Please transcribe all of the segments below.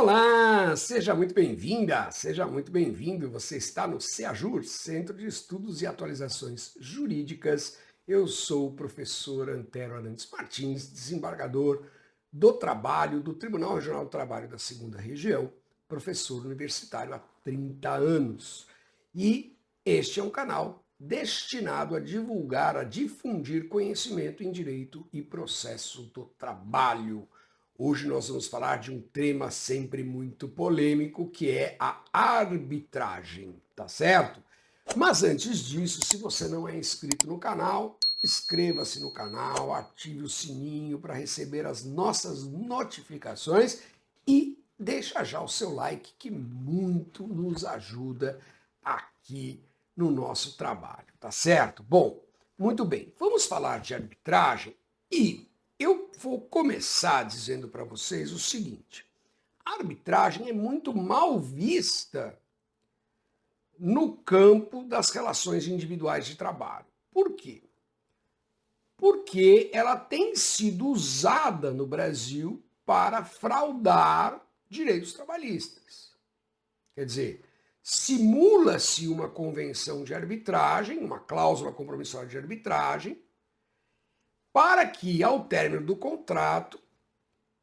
Olá, seja muito bem-vinda, seja muito bem-vindo. Você está no CEAJUR, Centro de Estudos e Atualizações Jurídicas. Eu sou o professor Antero Arantes Martins, desembargador do Trabalho do Tribunal Regional do Trabalho da Segunda Região, professor universitário há 30 anos. E este é um canal destinado a divulgar, a difundir conhecimento em direito e processo do trabalho. Hoje nós vamos falar de um tema sempre muito polêmico, que é a arbitragem, tá certo? Mas antes disso, se você não é inscrito no canal, inscreva-se no canal, ative o sininho para receber as nossas notificações e deixa já o seu like, que muito nos ajuda aqui no nosso trabalho, tá certo? Bom, muito bem, vamos falar de arbitragem e eu vou começar dizendo para vocês o seguinte: a arbitragem é muito mal vista no campo das relações individuais de trabalho. Por quê? Porque ela tem sido usada no Brasil para fraudar direitos trabalhistas. Quer dizer, simula-se uma convenção de arbitragem, uma cláusula compromissória de arbitragem, para que, ao término do contrato,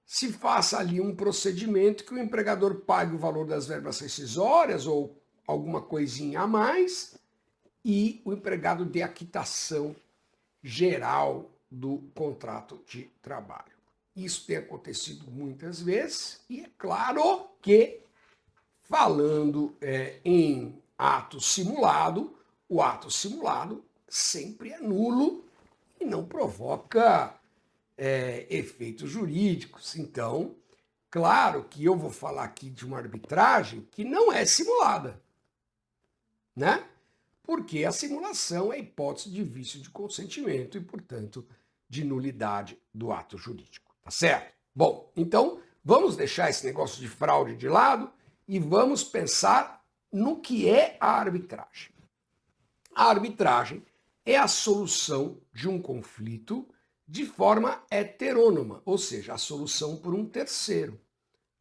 se faça ali um procedimento que o empregador pague o valor das verbas rescisórias ou alguma coisinha a mais e o empregado dê a quitação geral do contrato de trabalho. Isso tem acontecido muitas vezes e é claro que, falando em ato simulado, o ato simulado sempre é nulo e não provoca efeitos jurídicos. Então, claro que eu vou falar aqui de uma arbitragem que não é simulada, né? Porque a simulação é hipótese de vício de consentimento e, portanto, de nulidade do ato jurídico, tá certo? Bom, então vamos deixar esse negócio de fraude de lado e vamos pensar no que é a arbitragem. A arbitragem é a solução de um conflito de forma heterônoma, ou seja, a solução por um terceiro,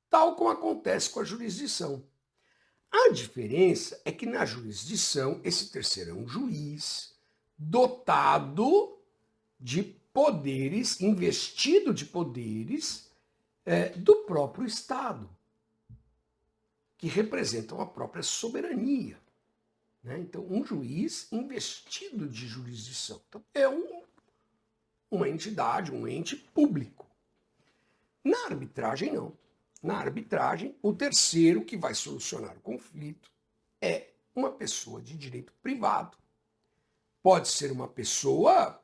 tal como acontece com a jurisdição. A diferença é que na jurisdição, esse terceiro é um juiz dotado de poderes, investido de poderes do próprio Estado, que representam a própria soberania. Né? Então, um juiz investido de jurisdição. Então, é uma entidade, um ente público. Na arbitragem, não. Na arbitragem, o terceiro que vai solucionar o conflito é uma pessoa de direito privado. Pode ser uma pessoa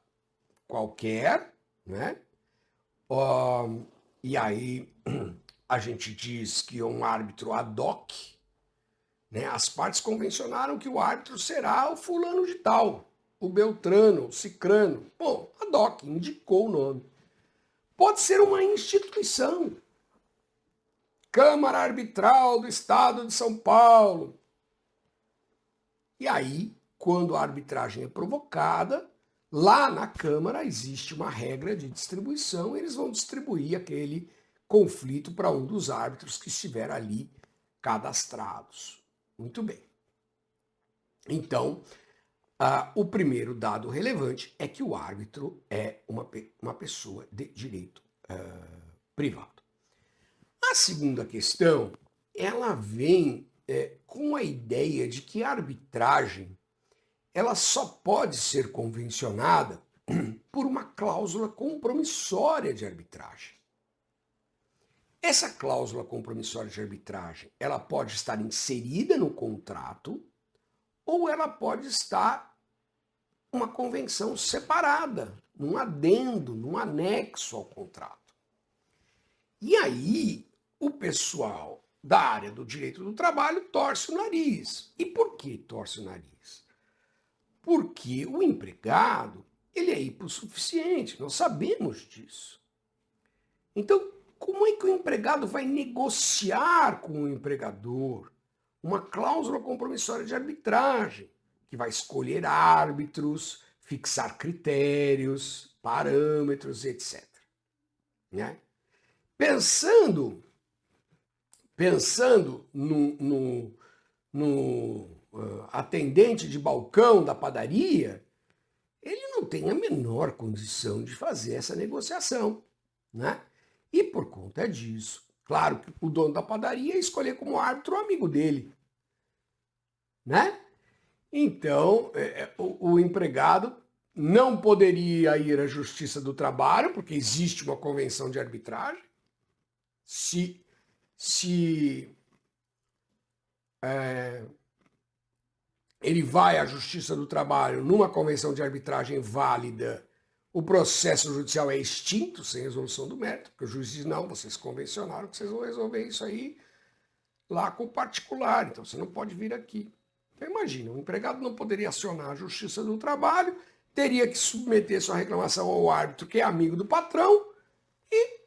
qualquer, né? E aí a gente diz que é um árbitro ad hoc, né? As partes convencionaram que o árbitro será o fulano de tal, o Beltrano, o Cicrano. Bom, ad hoc, indicou o nome. Pode ser uma instituição. Câmara Arbitral do Estado de São Paulo. E aí, quando a arbitragem é provocada, lá na Câmara existe uma regra de distribuição, e eles vão distribuir aquele conflito para um dos árbitros que estiver ali cadastrados. Muito bem. Então, o primeiro dado relevante é que o árbitro é uma pessoa de direito privado. A segunda questão, ela vem com a ideia de que a arbitragem ela só pode ser convencionada por uma cláusula compromissória de arbitragem. Essa cláusula compromissória de arbitragem, ela pode estar inserida no contrato ou ela pode estar uma convenção separada, num adendo, num anexo ao contrato. E aí, o pessoal da área do direito do trabalho torce o nariz. E por que torce o nariz? Porque o empregado, ele é hipossuficiente, nós sabemos disso. Então, como é que o empregado vai negociar com o empregador uma cláusula compromissória de arbitragem, que vai escolher árbitros, fixar critérios, parâmetros, etc. Né? Pensando pensando no atendente de balcão da padaria, ele não tem a menor condição de fazer essa negociação, né? E por conta disso, claro que o dono da padaria ia escolher como árbitro o amigo dele, né? Então, o empregado não poderia ir à Justiça do Trabalho, porque existe uma convenção de arbitragem. Se ele vai à Justiça do Trabalho numa convenção de arbitragem válida, o processo judicial é extinto, sem resolução do mérito, porque o juiz diz, não, vocês convencionaram que vocês vão resolver isso aí lá com o particular, então você não pode vir aqui. Então imagina, o empregado não poderia acionar a Justiça do Trabalho, teria que submeter sua reclamação ao árbitro, que é amigo do patrão, e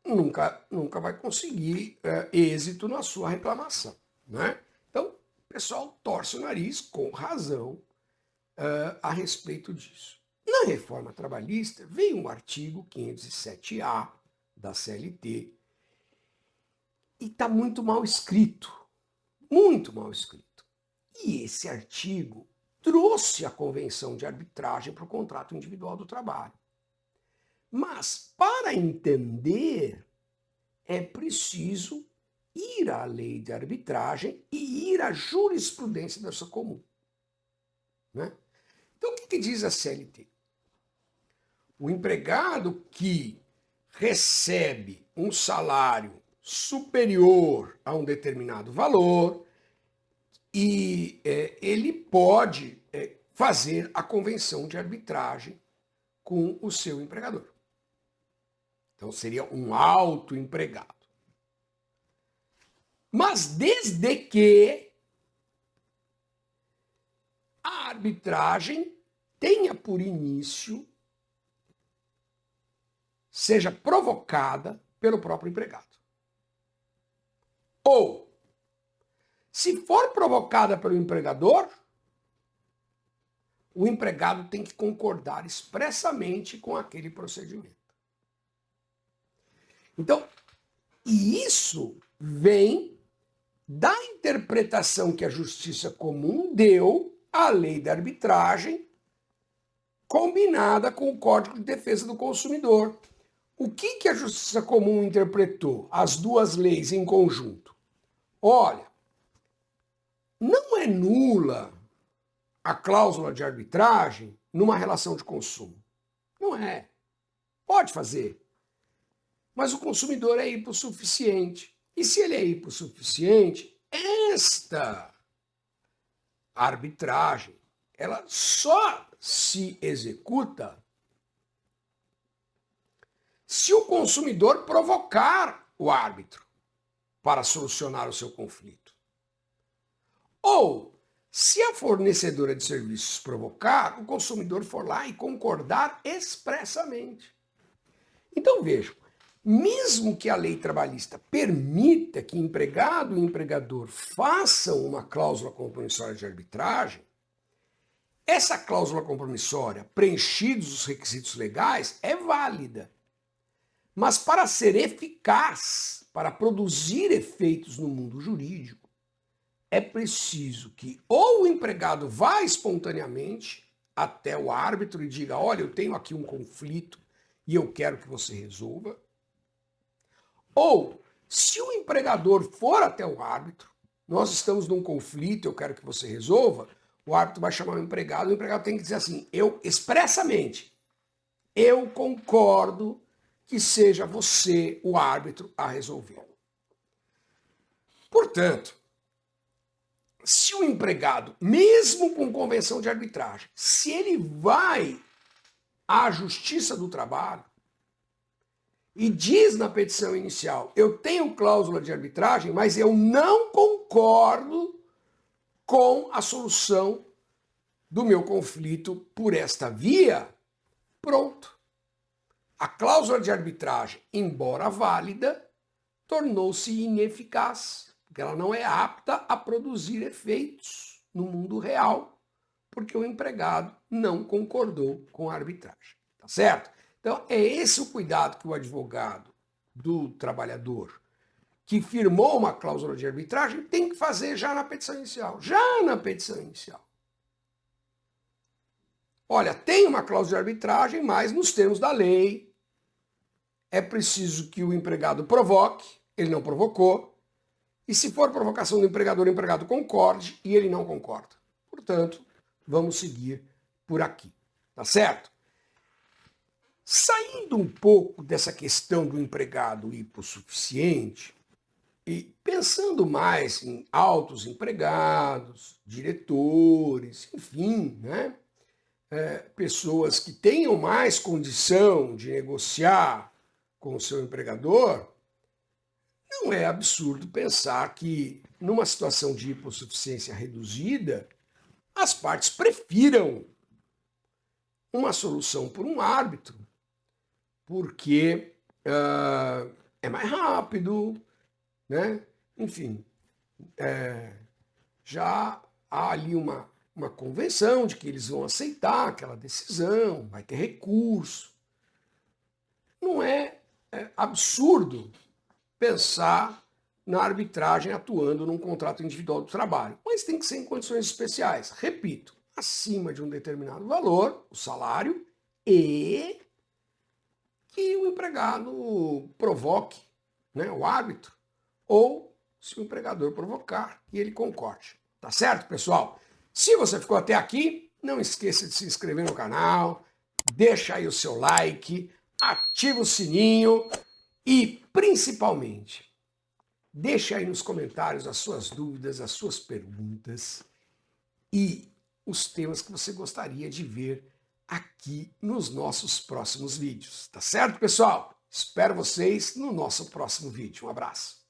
nunca vai conseguir êxito na sua reclamação, né? Então, o pessoal torce o nariz, com razão, a respeito disso. Na reforma trabalhista, veio um artigo 507-A da CLT, e está muito mal escrito, muito mal escrito. E esse artigo trouxe a convenção de arbitragem para o contrato individual do trabalho. Mas, para entender, é preciso ir à lei de arbitragem e ir à jurisprudência da sua comum. Né? Então, o que diz a CLT? O empregado que recebe um salário superior a um determinado valor, e ele pode fazer a convenção de arbitragem com o seu empregador. Então seria um autoempregado. Mas desde que a arbitragem tenha por início, seja provocada pelo próprio empregado. Ou, se for provocada pelo empregador, o empregado tem que concordar expressamente com aquele procedimento. Então, e isso vem da interpretação que a Justiça Comum deu à lei da arbitragem, combinada com o Código de Defesa do Consumidor. O que a Justiça Comum interpretou? As duas leis em conjunto. Olha, não é nula a cláusula de arbitragem numa relação de consumo. Não é. Pode fazer. Mas o consumidor é hipossuficiente. E se ele é hipossuficiente, esta arbitragem, ela só se executa se o consumidor provocar o árbitro para solucionar o seu conflito. Ou, se a fornecedora de serviços provocar, o consumidor for lá e concordar expressamente. Então vejam, mesmo que a lei trabalhista permita que empregado e empregador façam uma cláusula compromissória de arbitragem, essa cláusula compromissória, preenchidos os requisitos legais, é válida. Mas para ser eficaz, para produzir efeitos no mundo jurídico, é preciso que ou o empregado vá espontaneamente até o árbitro e diga, olha, eu tenho aqui um conflito e eu quero que você resolva. Ou, se o empregador for até o árbitro, nós estamos num conflito, eu quero que você resolva, o árbitro vai chamar o empregado tem que dizer assim, expressamente, eu concordo que seja você o árbitro a resolver. Portanto, se o empregado, mesmo com convenção de arbitragem, se ele vai à Justiça do Trabalho e diz na petição inicial, eu tenho cláusula de arbitragem, mas eu não concordo com a solução do meu conflito por esta via, pronto. A cláusula de arbitragem, embora válida, tornou-se ineficaz, porque ela não é apta a produzir efeitos no mundo real, porque o empregado não concordou com a arbitragem. Tá certo? Então, é esse o cuidado que o advogado do trabalhador que firmou uma cláusula de arbitragem tem que fazer já na petição inicial. Já na petição inicial. Olha, tem uma cláusula de arbitragem, mas nos termos da lei é preciso que o empregado provoque, ele não provocou, e se for provocação do empregador, o empregado concorde e ele não concorda. Portanto, vamos seguir por aqui, tá certo? Saindo um pouco dessa questão do empregado hipossuficiente e pensando mais em altos empregados, diretores, enfim, né? Pessoas que tenham mais condição de negociar com o seu empregador, não é absurdo pensar que, numa situação de hipossuficiência reduzida, as partes prefiram uma solução por um árbitro, porque é mais rápido, né? Enfim, já há ali uma convenção de que eles vão aceitar aquela decisão, vai ter recurso. Não é absurdo pensar na arbitragem atuando num contrato individual do trabalho, mas tem que ser em condições especiais. Repito, acima de um determinado valor, o salário, e que o empregado provoque, né, o árbitro, ou se o empregador provocar e ele concorde. Tá certo, pessoal? Se você ficou até aqui, não esqueça de se inscrever no canal, deixa aí o seu like, ativa o sininho e, principalmente, deixa aí nos comentários as suas dúvidas, as suas perguntas e os temas que você gostaria de ver aqui nos nossos próximos vídeos. Tá certo, pessoal? Espero vocês no nosso próximo vídeo. Um abraço.